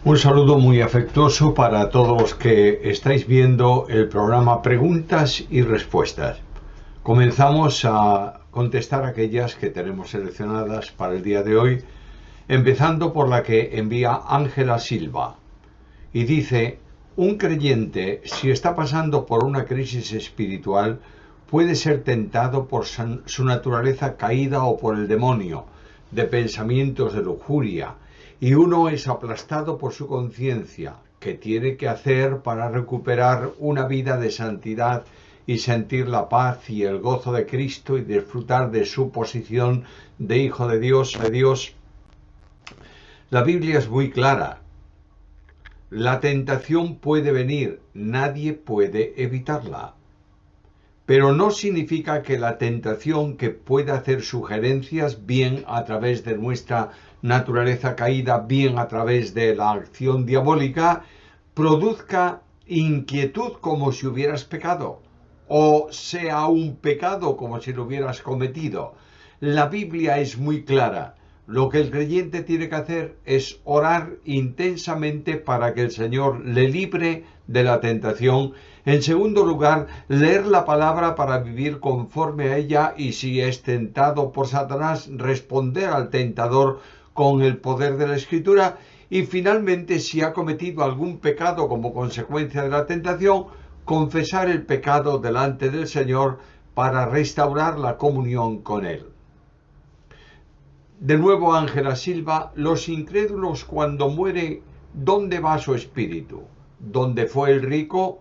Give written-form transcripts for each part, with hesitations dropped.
Un saludo muy afectuoso para todos los que estáis viendo el programa Preguntas y Respuestas. Comenzamos a contestar aquellas que tenemos seleccionadas para el día de hoy, empezando por la que envía Ángela Silva. Y dice: un creyente, si está pasando por una crisis espiritual, puede ser tentado por su naturaleza caída o por el demonio, de pensamientos de lujuria, y uno es aplastado por su conciencia. ¿Qué tiene que hacer para recuperar una vida de santidad y sentir la paz y el gozo de Cristo y disfrutar de su posición de hijo de Dios? La Biblia es muy clara. La tentación puede venir, nadie puede evitarla. Pero no significa que la tentación, que puede hacer sugerencias, bien a través de nuestra naturaleza caída, bien a través de la acción diabólica, produzca inquietud como si hubieras pecado, o sea un pecado como si lo hubieras cometido. La Biblia es muy clara. Lo que el creyente tiene que hacer es orar intensamente para que el Señor le libre de la tentación. En segundo lugar, leer la palabra para vivir conforme a ella, y si es tentado por Satanás, responder al tentador con el poder de la Escritura. Y finalmente, si ha cometido algún pecado como consecuencia de la tentación, confesar el pecado delante del Señor para restaurar la comunión con Él. De nuevo Ángela Silva: los incrédulos, cuando mueren, ¿dónde va su espíritu? ¿Dónde fue el rico?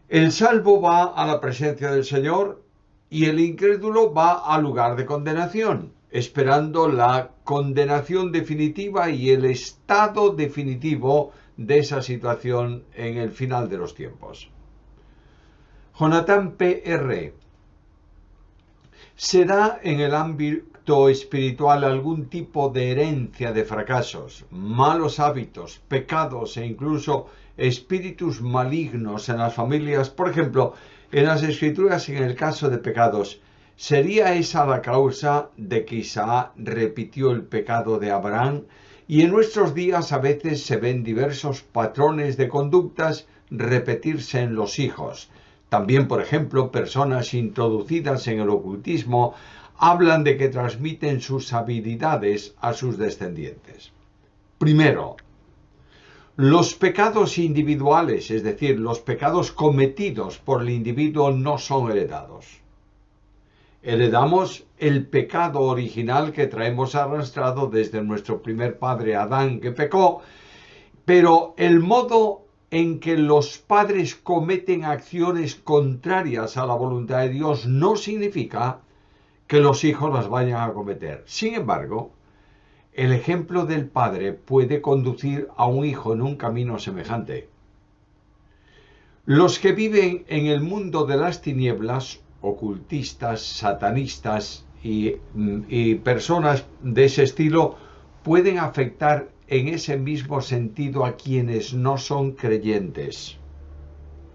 El salvo va a la presencia del Señor y el incrédulo va al lugar de condenación, esperando la condenación definitiva y el estado definitivo de esa situación en el final de los tiempos. Jonathan P.R. ¿se da en el ámbito espiritual algún tipo de herencia de fracasos, malos hábitos, pecados e incluso espíritus malignos en las familias? Por ejemplo, en las Escrituras, en el caso de pecados, ¿sería esa la causa de que Isaac repitió el pecado de Abraham? Y en nuestros días a veces se ven diversos patrones de conductas repetirse en los hijos. También, por ejemplo, personas introducidas en el ocultismo hablan de que transmiten sus habilidades a sus descendientes. Primero, los pecados individuales, es decir, los pecados cometidos por el individuo, no son heredados. Heredamos el pecado original que traemos arrastrado desde nuestro primer padre Adán, que pecó, pero el modo en que los padres cometen acciones contrarias a la voluntad de Dios no significa que los hijos las vayan a cometer. Sin embargo, el ejemplo del padre puede conducir a un hijo en un camino semejante. Los que viven en el mundo de las tinieblas, ocultistas, satanistas y personas de ese estilo, pueden afectar en ese mismo sentido a quienes no son creyentes,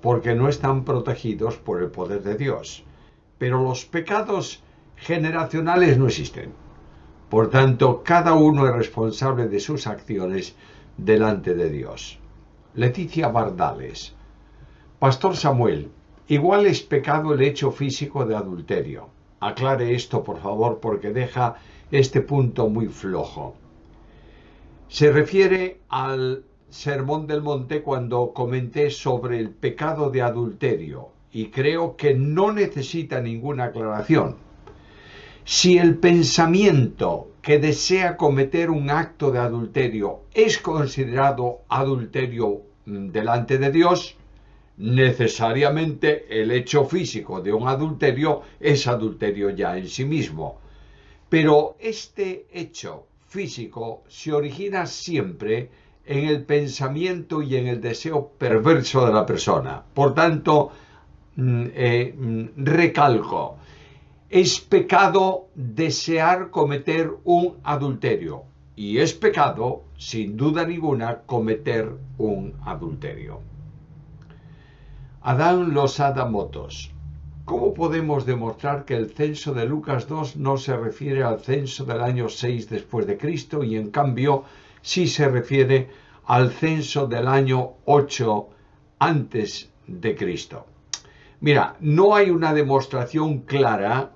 porque no están protegidos por el poder de Dios. Pero los pecados generacionales no existen. Por tanto, cada uno es responsable de sus acciones delante de Dios. Leticia Bardales: Pastor Samuel, igual es pecado el hecho físico de adulterio. Aclare esto, por favor, porque deja este punto muy flojo. Se refiere al Sermón del Monte, cuando comenté sobre el pecado de adulterio, y creo que no necesita ninguna aclaración. Si el pensamiento que desea cometer un acto de adulterio es considerado adulterio delante de Dios, necesariamente el hecho físico de un adulterio es adulterio ya en sí mismo. Pero este hecho físico se origina siempre en el pensamiento y en el deseo perverso de la persona. Por tanto, recalco, es pecado desear cometer un adulterio, y es pecado, sin duda ninguna, cometer un adulterio. Adán Losada Motos: ¿cómo podemos demostrar que el censo de Lucas 2 no se refiere al censo del año 6 después de Cristo y en cambio sí se refiere al censo del año 8 antes de Cristo. Mira, no hay una demostración clara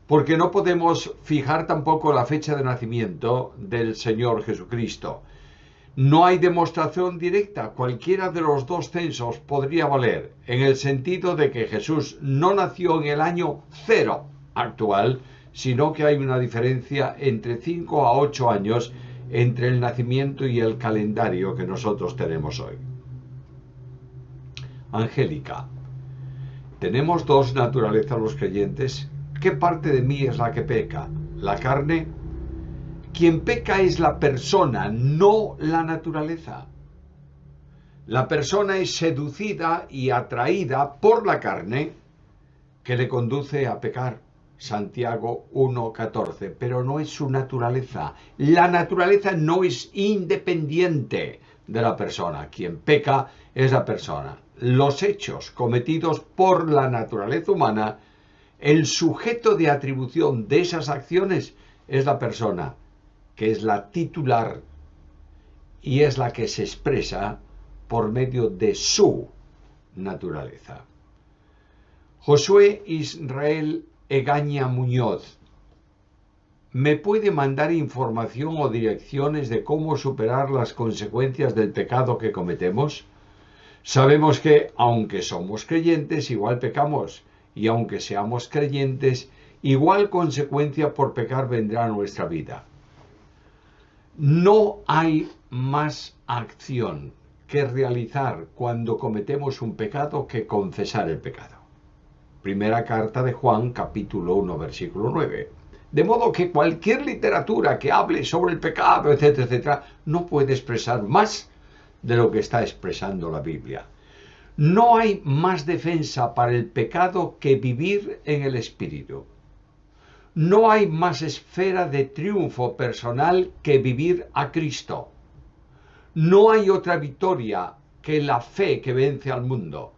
porque no podemos fijar tampoco la fecha de nacimiento del Señor Jesucristo. No hay demostración directa. Cualquiera de los dos censos podría valer, en el sentido de que Jesús no nació en el año 0 actual, sino que hay una diferencia entre 5 a 8 años entre el nacimiento y el calendario que nosotros tenemos hoy. Angélica, tenemos dos naturalezas los creyentes. ¿Qué parte de mí es la que peca? ¿La carne? Quien peca es la persona, no la naturaleza. La persona es seducida y atraída por la carne que le conduce a pecar. Santiago 1:14, pero no es su naturaleza. La naturaleza no es independiente de la persona. Quien peca es la persona. Los hechos cometidos por la naturaleza humana, el sujeto de atribución de esas acciones es la persona, que es la titular y es la que se expresa por medio de su naturaleza. Josué Israel Egaña Muñoz, ¿me puede mandar información o direcciones de cómo superar las consecuencias del pecado que cometemos? Sabemos que, aunque somos creyentes, igual pecamos, y aunque seamos creyentes, igual consecuencia por pecar vendrá a nuestra vida. No hay más acción que realizar cuando cometemos un pecado que confesar el pecado. Primera carta de Juan, capítulo 1, versículo 9. De modo que cualquier literatura que hable sobre el pecado, etcétera, etcétera, no puede expresar más de lo que está expresando la Biblia. No hay más defensa para el pecado que vivir en el Espíritu. No hay más esfera de triunfo personal que vivir a Cristo. No hay otra victoria que la fe que vence al mundo.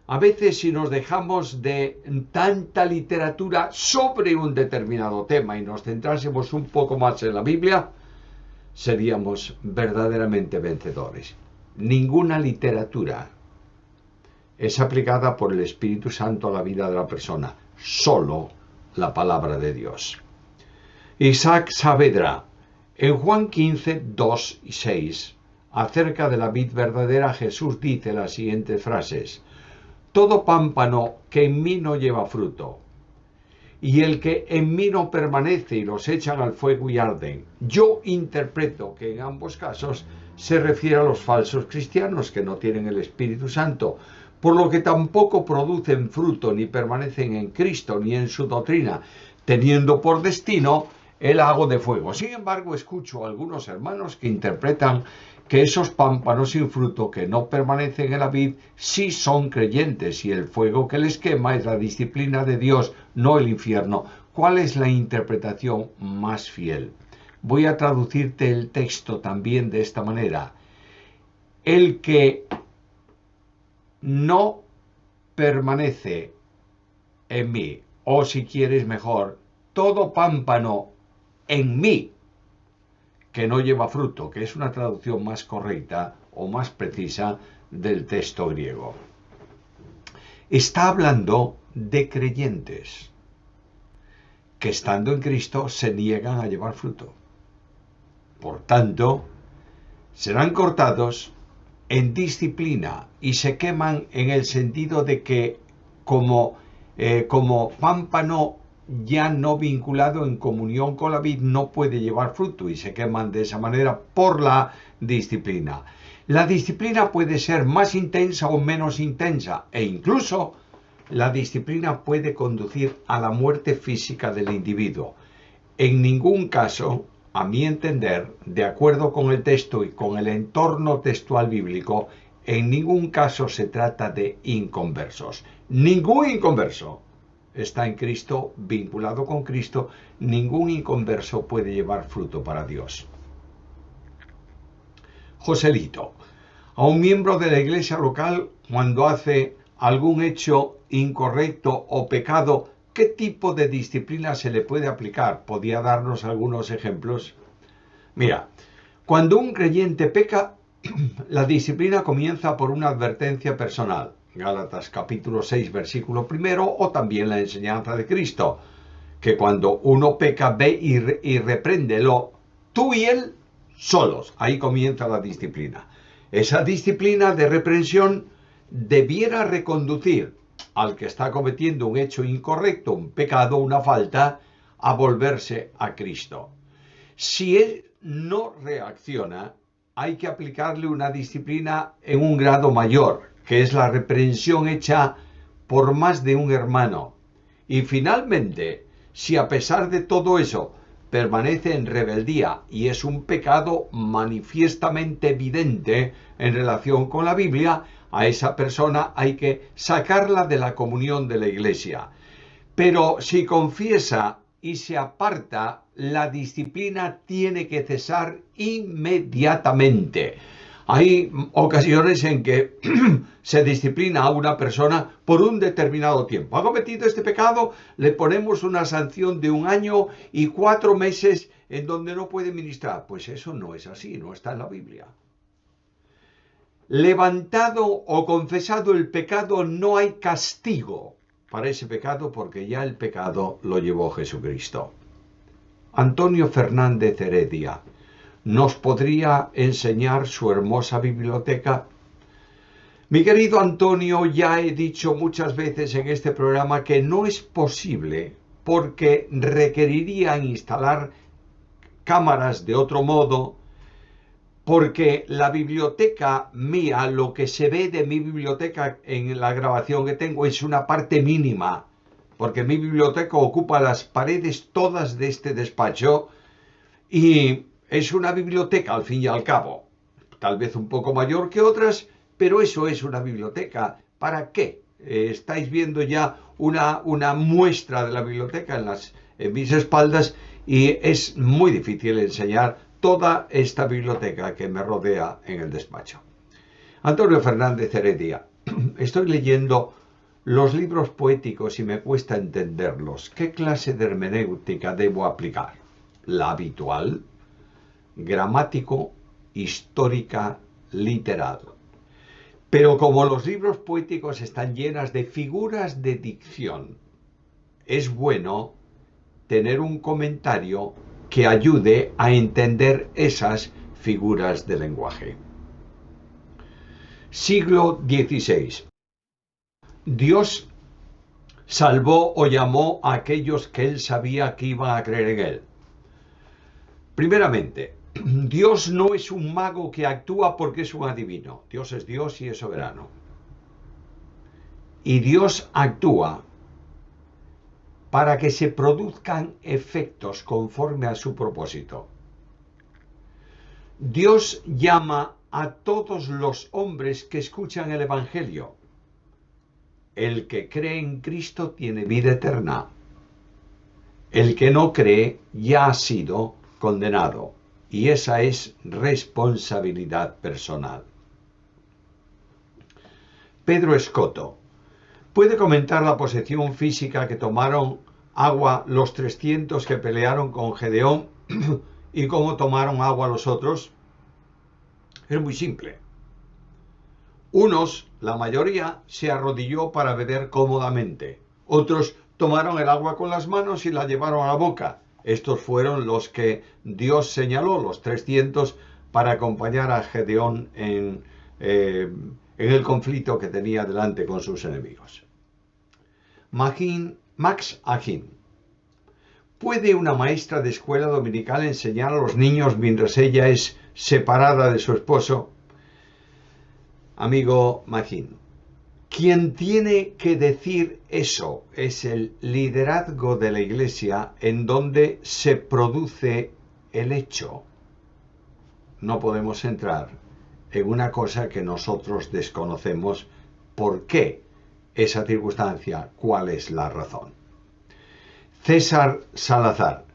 A veces, si nos dejamos de tanta literatura sobre un determinado tema y nos centrásemos un poco más en la Biblia, seríamos verdaderamente vencedores. Ninguna literatura es aplicada por el Espíritu Santo a la vida de la persona, solo la palabra de Dios. Isaac Saavedra, en Juan 15, 2 y 6, acerca de la vid verdadera, Jesús dice las siguientes frases: todo pámpano que en mí no lleva fruto, y el que en mí no permanece, y los echan al fuego y arden. Yo interpreto que en ambos casos se refiere a los falsos cristianos que no tienen el Espíritu Santo, por lo que tampoco producen fruto ni permanecen en Cristo ni en su doctrina, teniendo por destino el lago de fuego. Sin embargo, escucho a algunos hermanos que interpretan que esos pámpanos sin fruto que no permanecen en la vid sí son creyentes y el fuego que les quema es la disciplina de Dios, no el infierno. ¿Cuál es la interpretación más fiel? Voy a traducirte el texto también de esta manera. El que no permanece en mí, o si quieres mejor, todo pámpano en mí que no lleva fruto, que es una traducción más correcta o más precisa del texto griego. Está hablando de creyentes que estando en Cristo se niegan a llevar fruto. Por tanto, serán cortados en disciplina y se queman en el sentido de que como pámpano ya no vinculado en comunión con la vid no puede llevar fruto y se queman de esa manera por la disciplina. La disciplina puede ser más intensa o menos intensa e incluso la disciplina puede conducir a la muerte física del individuo. En ningún caso, a mi entender, de acuerdo con el texto y con el entorno textual bíblico, en ningún caso se trata de inconversos. Ningún inconverso está en Cristo, vinculado con Cristo. Ningún inconverso puede llevar fruto para Dios. Joselito, a un miembro de la iglesia local, cuando hace algún hecho incorrecto o pecado, ¿qué tipo de disciplina se le puede aplicar? ¿Podría darnos algunos ejemplos? Mira, cuando un creyente peca, la disciplina comienza por una advertencia personal. Gálatas capítulo 6, versículo 1, o también la enseñanza de Cristo, que cuando uno peca, ve y repréndelo, tú y él solos. Ahí comienza la disciplina. Esa disciplina de reprensión debiera reconducir al que está cometiendo un hecho incorrecto, un pecado, una falta, a volverse a Cristo. Si él no reacciona, hay que aplicarle una disciplina en un grado mayor, que es la reprensión hecha por más de un hermano. Y finalmente, si a pesar de todo eso permanece en rebeldía y es un pecado manifiestamente evidente en relación con la Biblia, a esa persona hay que sacarla de la comunión de la Iglesia. Pero si confiesa y se aparta, la disciplina tiene que cesar inmediatamente. Hay ocasiones en que se disciplina a una persona por un determinado tiempo. Ha cometido este pecado, le ponemos una sanción de 1 año y 4 meses en donde no puede ministrar. Pues eso no es así, no está en la Biblia. Levantado o confesado el pecado, no hay castigo para ese pecado, porque ya el pecado lo llevó Jesucristo. Antonio Fernández Heredia nos podría enseñar su hermosa biblioteca. Mi querido Antonio, ya he dicho muchas veces en este programa que no es posible, porque requeriría instalar cámaras de otro modo, porque la biblioteca mía, lo que se ve de mi biblioteca en la grabación que tengo, es una parte mínima, porque mi biblioteca ocupa las paredes todas de este despacho y es una biblioteca al fin y al cabo, tal vez un poco mayor que otras, pero eso es una biblioteca. ¿Para qué? Estáis viendo ya una muestra de la biblioteca en mis espaldas, y es muy difícil enseñar toda esta biblioteca que me rodea en el despacho. Antonio Fernández Heredia, estoy leyendo los libros poéticos y me cuesta entenderlos. ¿Qué clase de hermenéutica debo aplicar? ¿La habitual? Gramático, histórica, literal. Pero como los libros poéticos están llenas de figuras de dicción, es bueno tener un comentario que ayude a entender esas figuras de lenguaje. Siglo XVI. Dios salvó o llamó a aquellos que él sabía que iban a creer en él. Primeramente, Dios no es un mago que actúa porque es un adivino. Dios es Dios y es soberano. Y Dios actúa para que se produzcan efectos conforme a su propósito. Dios llama a todos los hombres que escuchan el Evangelio. El que cree en Cristo tiene vida eterna. El que no cree ya ha sido condenado. Y esa es responsabilidad personal. Pedro Escoto puede comentar la posición física que tomaron agua los 300 que pelearon con Gedeón y cómo tomaron agua los otros. Es muy simple. Unos, la mayoría, se arrodilló para beber cómodamente. Otros tomaron el agua con las manos y la llevaron a la boca. Estos fueron los que Dios señaló, los 300, para acompañar a Gedeón en el conflicto que tenía delante con sus enemigos. Max Akin. ¿Puede una maestra de escuela dominical enseñar a los niños mientras ella es separada de su esposo? Amigo Magín, quien tiene que decir eso es el liderazgo de la Iglesia, en donde se produce el hecho. No podemos entrar en una cosa que nosotros desconocemos. ¿Por qué esa circunstancia? ¿Cuál es la razón? César Salazar.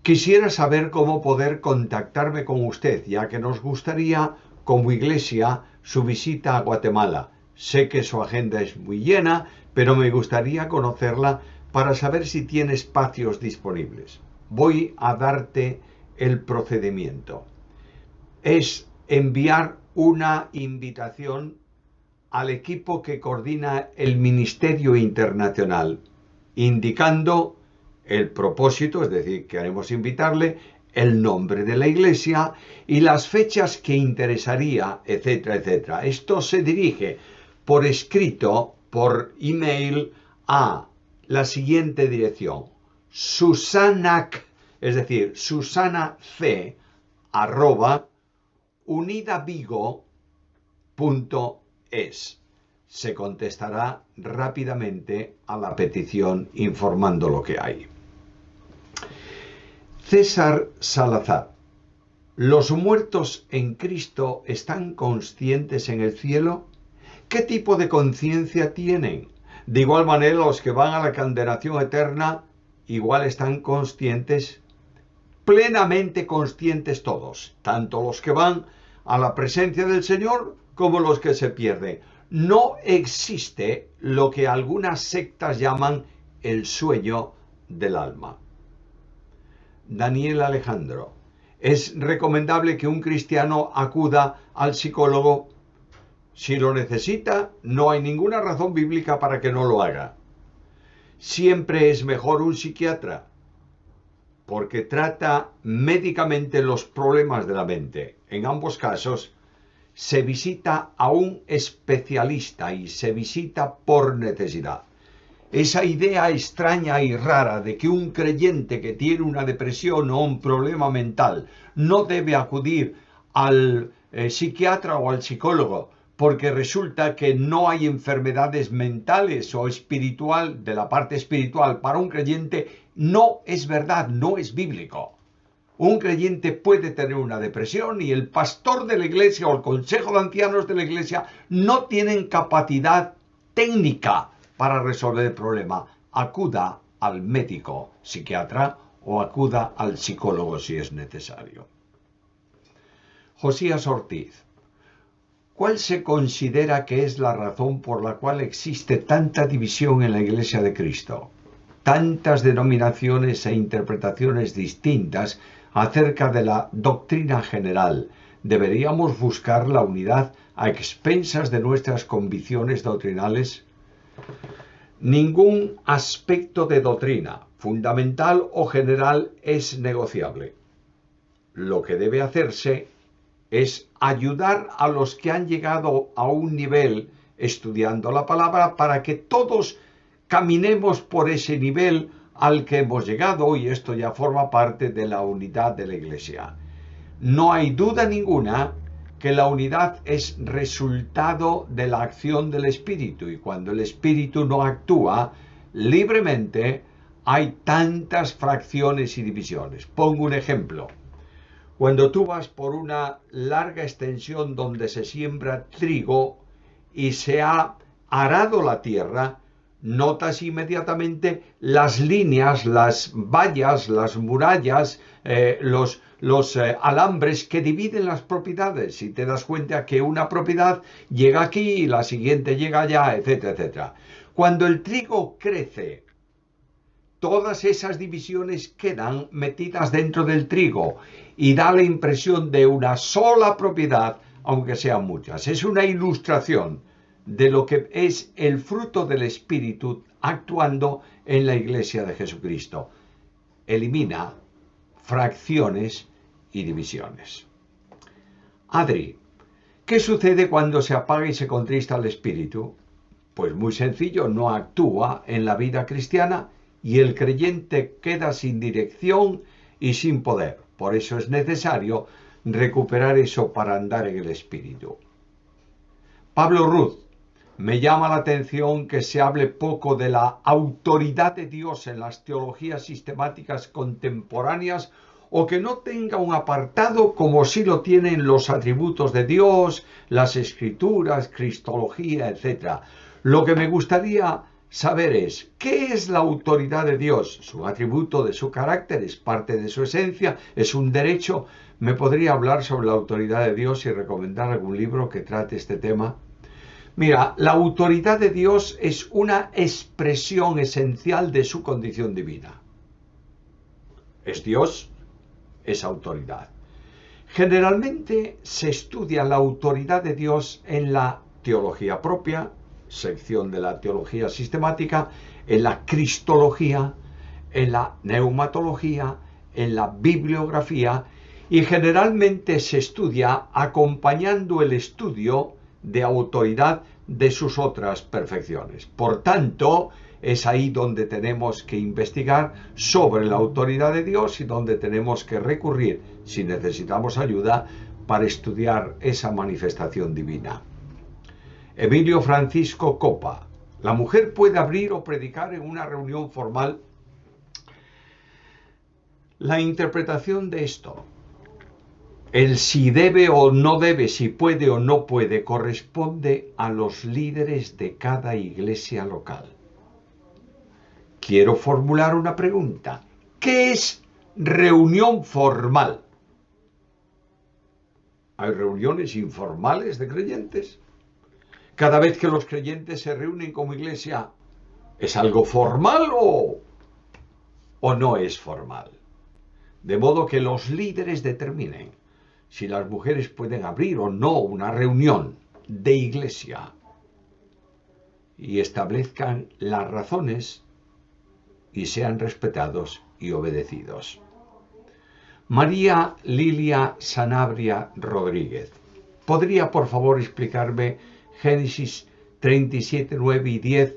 Quisiera saber cómo poder contactarme con usted, ya que nos gustaría, como Iglesia, su visita a Guatemala. Sé que su agenda es muy llena, pero me gustaría conocerla para saber si tiene espacios disponibles. Voy a darte el procedimiento. Es enviar una invitación al equipo que coordina el Ministerio Internacional, indicando el propósito, es decir, queremos invitarle, el nombre de la iglesia y las fechas que interesaría, etcétera, etcétera. Esto se dirige por escrito, por email, a la siguiente dirección: susanac, es decir, susanac@unidavigo.es. Se contestará rápidamente a la petición informando lo que hay. César Salazar: ¿los muertos en Cristo están conscientes en el cielo? ¿Qué tipo de conciencia tienen? De igual manera, los que van a la condenación eterna, igual están conscientes, plenamente conscientes todos, tanto los que van a la presencia del Señor como los que se pierden. No existe lo que algunas sectas llaman el sueño del alma. Daniel Alejandro: ¿es recomendable que un cristiano acuda al psicólogo? Si lo necesita, no hay ninguna razón bíblica para que no lo haga. Siempre es mejor un psiquiatra, porque trata médicamente los problemas de la mente. En ambos casos, se visita a un especialista y se visita por necesidad. Esa idea extraña y rara de que un creyente que tiene una depresión o un problema mental no debe acudir al psiquiatra o al psicólogo porque resulta que no hay enfermedades mentales o espiritual, de la parte espiritual para un creyente, no es verdad, no es bíblico. Un creyente puede tener una depresión y el pastor de la iglesia o el consejo de ancianos de la iglesia no tienen capacidad técnica para resolver el problema. Acuda al médico psiquiatra o acuda al psicólogo si es necesario. Josías Ortiz: ¿cuál se considera que es la razón por la cual existe tanta división en la Iglesia de Cristo? Tantas denominaciones e interpretaciones distintas acerca de la doctrina general. ¿Deberíamos buscar la unidad a expensas de nuestras convicciones doctrinales? Ningún aspecto de doctrina, fundamental o general, es negociable. Lo que debe hacerse es ayudar a los que han llegado a un nivel estudiando la palabra para que todos caminemos por ese nivel al que hemos llegado, y esto ya forma parte de la unidad de la Iglesia. No hay duda ninguna que la unidad es resultado de la acción del Espíritu, y cuando el Espíritu no actúa libremente, hay tantas fracciones y divisiones. Pongo un ejemplo. Cuando tú vas por una larga extensión donde se siembra trigo y se ha arado la tierra, notas inmediatamente las líneas, las vallas, las murallas, los alambres que dividen las propiedades, y te das cuenta que una propiedad llega aquí y la siguiente llega allá, etcétera, etcétera. Cuando el trigo crece, todas esas divisiones quedan metidas dentro del trigo y da la impresión de una sola propiedad, aunque sean muchas. Es una ilustración de lo que es el fruto del Espíritu actuando en la Iglesia de Jesucristo. Elimina fracciones y divisiones. Adri: ¿qué sucede cuando se apaga y se contrista el Espíritu? Pues muy sencillo, no actúa en la vida cristiana y el creyente queda sin dirección y sin poder. Por eso es necesario recuperar eso para andar en el Espíritu. Pablo Ruz: me llama la atención que se hable poco de la autoridad de Dios en las teologías sistemáticas contemporáneas, o que no tenga un apartado como sí lo tienen los atributos de Dios, las Escrituras, Cristología, etc. Lo que me gustaría saber es, ¿qué es la autoridad de Dios? Su atributo de su carácter, es parte de su esencia, es un derecho. ¿Me podría hablar sobre la autoridad de Dios y recomendar algún libro que trate este tema? Mira, la autoridad de Dios es una expresión esencial de su condición divina. Es Dios, es autoridad. Generalmente se estudia la autoridad de Dios en la teología propia, sección de la teología sistemática, en la cristología, en la neumatología, en la bibliografía, y generalmente se estudia acompañando el estudio de autoridad de sus otras perfecciones. Por tanto, es ahí donde tenemos que investigar sobre la autoridad de Dios y donde tenemos que recurrir, si necesitamos ayuda, para estudiar esa manifestación divina. Emilio Francisco Copa. ¿La mujer puede abrir o predicar en una reunión formal? La interpretación de esto, el si debe o no debe, si puede o no puede, corresponde a los líderes de cada iglesia local. Quiero formular una pregunta. ¿Qué es reunión formal? ¿Hay reuniones informales de creyentes? Cada vez que los creyentes se reúnen como iglesia, ¿es algo formal o no es formal? De modo que los líderes determinen si las mujeres pueden abrir o no una reunión de iglesia y establezcan las razones y sean respetados y obedecidos. María Lilia Sanabria Rodríguez. ¿Podría por favor explicarme Génesis 37, 9 y 10?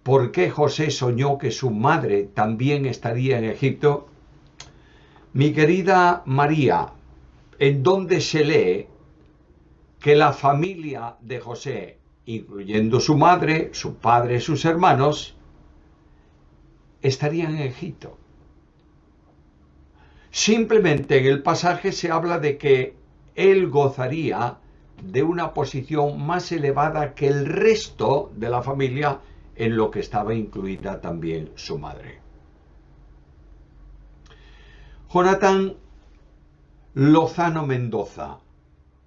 ¿Por qué José soñó que su madre también estaría en Egipto? Mi querida María, ¿en dónde se lee que la familia de José, incluyendo su madre, su padre, sus hermanos, estarían en Egipto? Simplemente en el pasaje se habla de que él gozaría de una posición más elevada que el resto de la familia, en lo que estaba incluida también su madre. Jonathan Lozano Mendoza.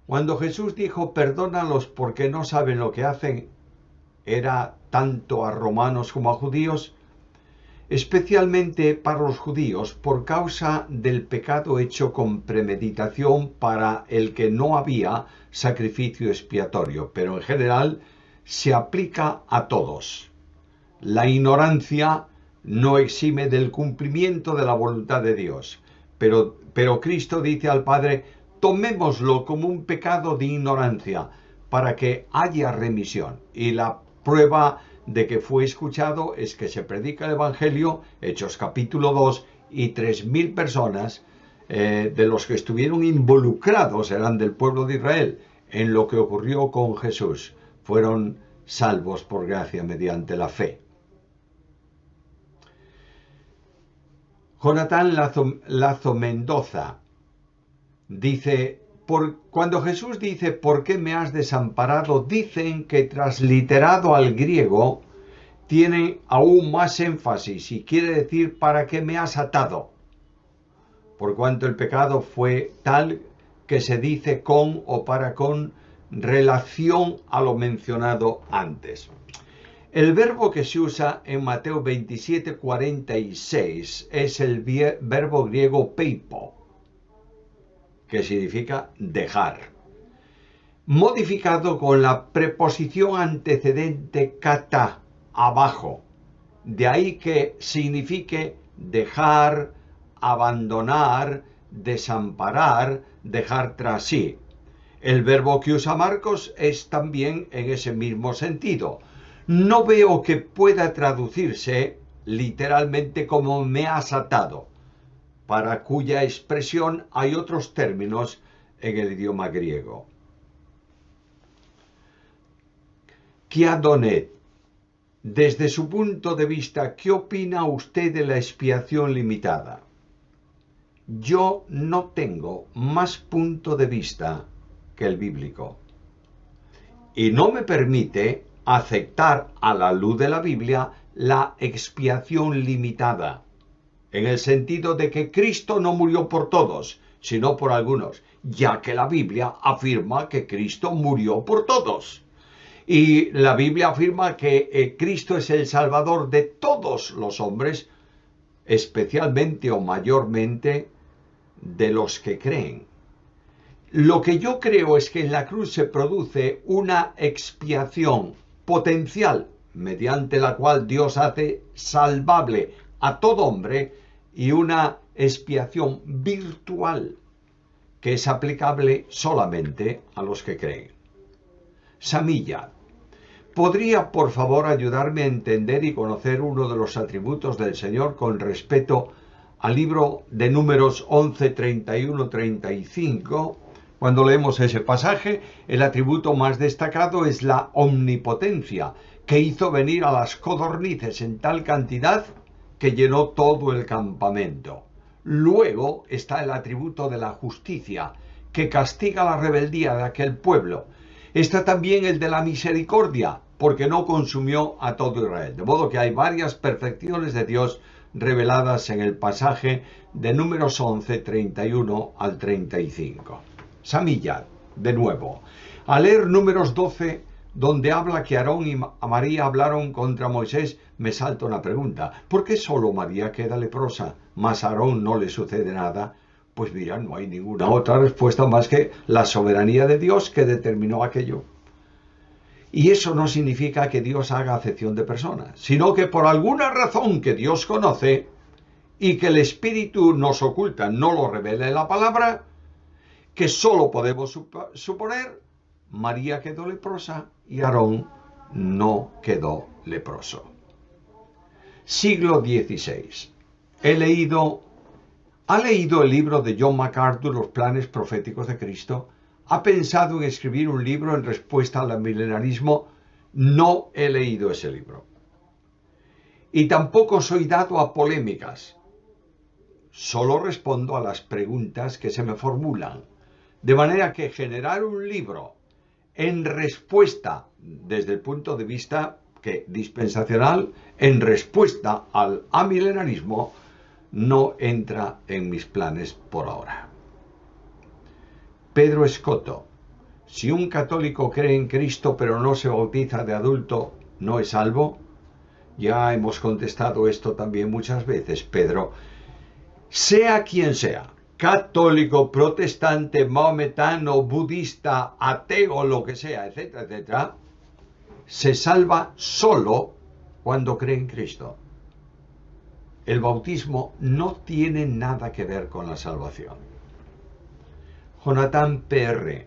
Cuando Jesús dijo perdónalos porque no saben lo que hacen, era tanto a romanos como a judíos, especialmente para los judíos por causa del pecado hecho con premeditación para el que no había sacrificio expiatorio, pero en general se aplica a todos. La ignorancia no exime del cumplimiento de la voluntad de Dios, pero Cristo dice al Padre, tomémoslo como un pecado de ignorancia para que haya remisión. Y la prueba de que fue escuchado es que se predica el Evangelio, Hechos capítulo 2, y 3.000 personas de los que estuvieron involucrados eran del pueblo de Israel en lo que ocurrió con Jesús. Fueron salvos por gracia mediante la fe. Jonathan Lazo Mendoza dice, cuando Jesús dice, ¿por qué me has desamparado?, dicen que transliterado al griego tiene aún más énfasis y quiere decir, ¿para qué me has atado? Por cuanto el pecado fue tal que se dice con o para con relación a lo mencionado antes. El verbo que se usa en Mateo 27:46 es el verbo griego peipo, que significa dejar, modificado con la preposición antecedente kata, abajo. De ahí que signifique dejar, abandonar, desamparar, dejar tras sí. El verbo que usa Marcos es también en ese mismo sentido. No veo que pueda traducirse literalmente como me has atado, para cuya expresión hay otros términos en el idioma griego. Kiadonet, desde su punto de vista, ¿qué opina usted de la expiación limitada? Yo no tengo más punto de vista que el bíblico, y no me permite aceptar a la luz de la Biblia la expiación limitada, en el sentido de que Cristo no murió por todos, sino por algunos, ya que la Biblia afirma que Cristo murió por todos. Y la Biblia afirma que Cristo es el Salvador de todos los hombres, especialmente o mayormente de los que creen. Lo que yo creo es que en la cruz se produce una expiación potencial, mediante la cual Dios hace salvable a todo hombre, y una expiación virtual, que es aplicable solamente a los que creen. Samilla, ¿podría por favor ayudarme a entender y conocer uno de los atributos del Señor con respecto al libro de Números 11, 31, 35? Cuando leemos ese pasaje, el atributo más destacado es la omnipotencia, que hizo venir a las codornices en tal cantidad que llenó todo el campamento. Luego está el atributo de la justicia, que castiga la rebeldía de aquel pueblo. Está también el de la misericordia, porque no consumió a todo Israel. De modo que hay varias perfecciones de Dios reveladas en el pasaje de Números 11, 31 al 35. Samilla, de nuevo, al leer Números 12, donde habla que Aarón y María hablaron contra Moisés, me salta una pregunta. ¿Por qué solo María queda leprosa, mas a Aarón no le sucede nada? Pues mira, no hay ninguna otra respuesta más que la soberanía de Dios que determinó aquello. Y eso no significa que Dios haga acepción de personas, sino que por alguna razón que Dios conoce y que el Espíritu nos oculta, no lo revela en la palabra, que solo podemos suponer, María quedó leprosa y Aarón no quedó leproso. Siglo XVI. ¿Ha leído el libro de John MacArthur, Los planes proféticos de Cristo? ¿Ha pensado en escribir un libro en respuesta al milenarismo? No he leído ese libro. Y tampoco soy dado a polémicas. Solo respondo a las preguntas que se me formulan. De manera que generar un libro en respuesta, desde el punto de vista dispensacional, en respuesta al amilenarismo, no entra en mis planes por ahora. Pedro Escoto, si un católico cree en Cristo pero no se bautiza de adulto, ¿no es salvo? Ya hemos contestado esto también muchas veces, Pedro. Sea quien sea, católico, protestante, maometano, budista, ateo, lo que sea, etcétera, etcétera, se salva solo cuando cree en Cristo. El bautismo no tiene nada que ver con la salvación. Jonathan PR.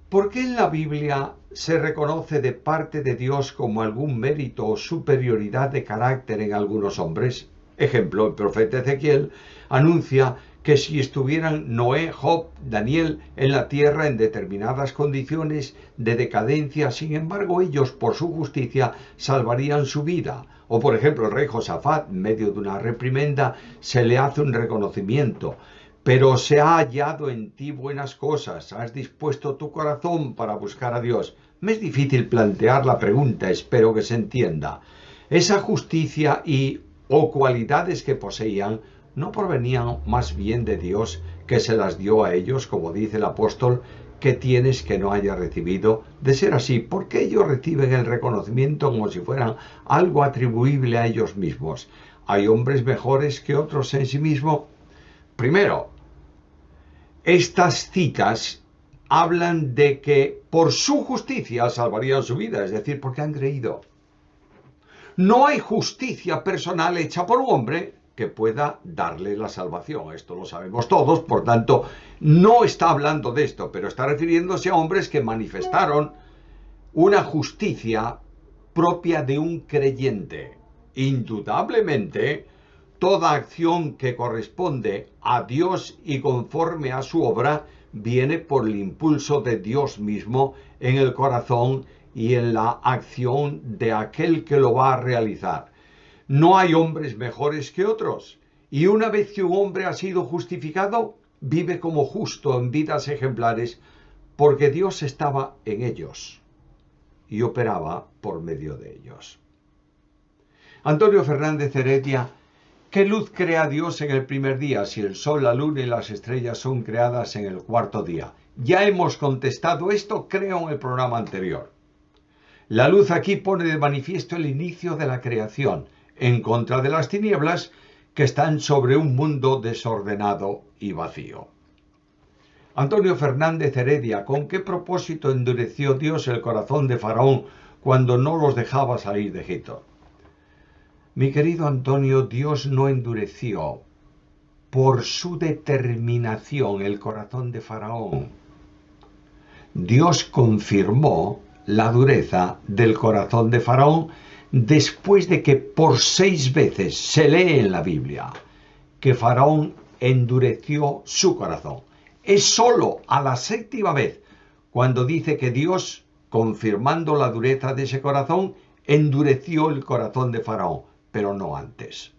¿Por qué en la Biblia se reconoce de parte de Dios como algún mérito o superioridad de carácter en algunos hombres? Ejemplo, el profeta Ezequiel anuncia que si estuvieran Noé, Job, Daniel en la tierra en determinadas condiciones de decadencia, sin embargo ellos por su justicia salvarían su vida. O por ejemplo el rey Josafat, en medio de una reprimenda, se le hace un reconocimiento. Pero se ha hallado en ti buenas cosas, has dispuesto tu corazón para buscar a Dios. Me es difícil plantear la pregunta, espero que se entienda. Esa justicia o cualidades que poseían no provenían más bien de Dios, que se las dio a ellos, como dice el apóstol, ¿qué tienes que no haya recibido? De ser así, ¿por qué ellos reciben el reconocimiento como si fueran algo atribuible a ellos mismos? ¿Hay hombres mejores que otros en sí mismo? Primero, estas citas hablan de que por su justicia salvarían su vida, es decir, porque han creído. No hay justicia personal hecha por un hombre que pueda darle la salvación. Esto lo sabemos todos, por tanto, no está hablando de esto, pero está refiriéndose a hombres que manifestaron una justicia propia de un creyente. Indudablemente, toda acción que corresponde a Dios y conforme a su obra viene por el impulso de Dios mismo en el corazón y en la acción de aquel que lo va a realizar. No hay hombres mejores que otros, y una vez que un hombre ha sido justificado, vive como justo en vidas ejemplares, porque Dios estaba en ellos y operaba por medio de ellos. Antonio Fernández Heredia, ¿qué luz crea Dios en el primer día si el sol, la luna y las estrellas son creadas en el cuarto día? Ya hemos contestado esto, creo, en el programa anterior. La luz aquí pone de manifiesto el inicio de la creación, en contra de las tinieblas que están sobre un mundo desordenado y vacío. Antonio Fernández Heredia, ¿con qué propósito endureció Dios el corazón de Faraón cuando no los dejaba salir de Egipto? Mi querido Antonio, Dios no endureció por su determinación el corazón de Faraón. Dios confirmó la dureza del corazón de Faraón después de que por 6 veces se lee en la Biblia que Faraón endureció su corazón. Es sólo a la 7ª vez cuando dice que Dios, confirmando la dureza de ese corazón, endureció el corazón de Faraón, pero no antes.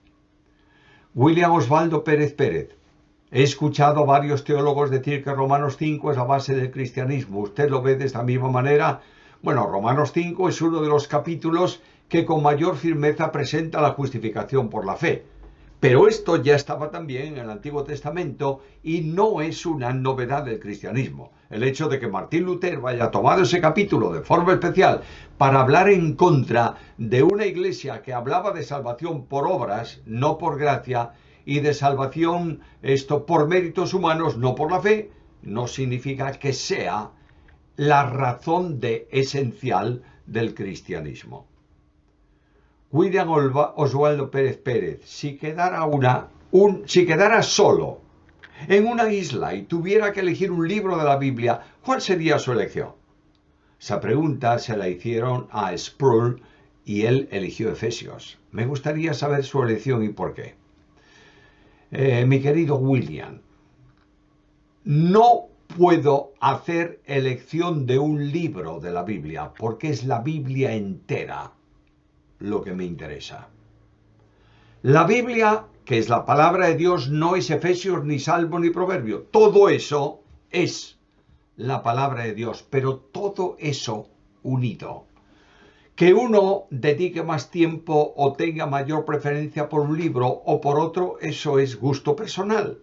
William Osvaldo Pérez Pérez. He escuchado a varios teólogos decir que Romanos 5 es la base del cristianismo. ¿Usted lo ve de esta misma manera? Bueno, Romanos 5 es uno de los capítulos que con mayor firmeza presenta la justificación por la fe. Pero esto ya estaba también en el Antiguo Testamento y no es una novedad del cristianismo. El hecho de que Martín Lutero haya tomado ese capítulo de forma especial para hablar en contra de una iglesia que hablaba de salvación por obras, no por gracia, y de salvación por méritos humanos, no por la fe, no significa que sea la razón esencial del cristianismo. William Osvaldo Pérez Pérez, si quedara solo en una isla y tuviera que elegir un libro de la Biblia, ¿cuál sería su elección? Esa pregunta se la hicieron a Sproul y él eligió Efesios. Me gustaría saber su elección y por qué. Mi querido William, no puedo hacer elección de un libro de la Biblia porque es la Biblia entera lo que me interesa. La Biblia, que es la palabra de Dios, no es Efesios, ni Salmo, ni Proverbio. Todo eso es la palabra de Dios, pero todo eso unido. Que uno dedique más tiempo o tenga mayor preferencia por un libro o por otro, eso es gusto personal.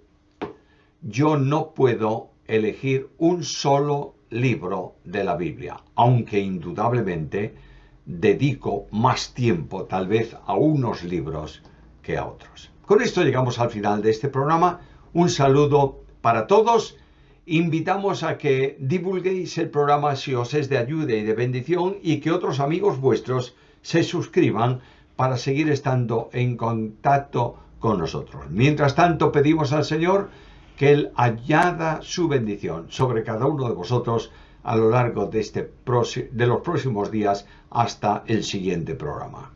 Yo no puedo elegir un solo libro de la Biblia, aunque indudablemente dedico más tiempo tal vez a unos libros que a otros. Con esto llegamos al final de este programa. Un saludo para todos. Invitamos a que divulguéis el programa si os es de ayuda y de bendición y que otros amigos vuestros se suscriban para seguir estando en contacto con nosotros. Mientras tanto, pedimos al Señor que Él añada su bendición sobre cada uno de vosotros a lo largo de los próximos días hasta el siguiente programa.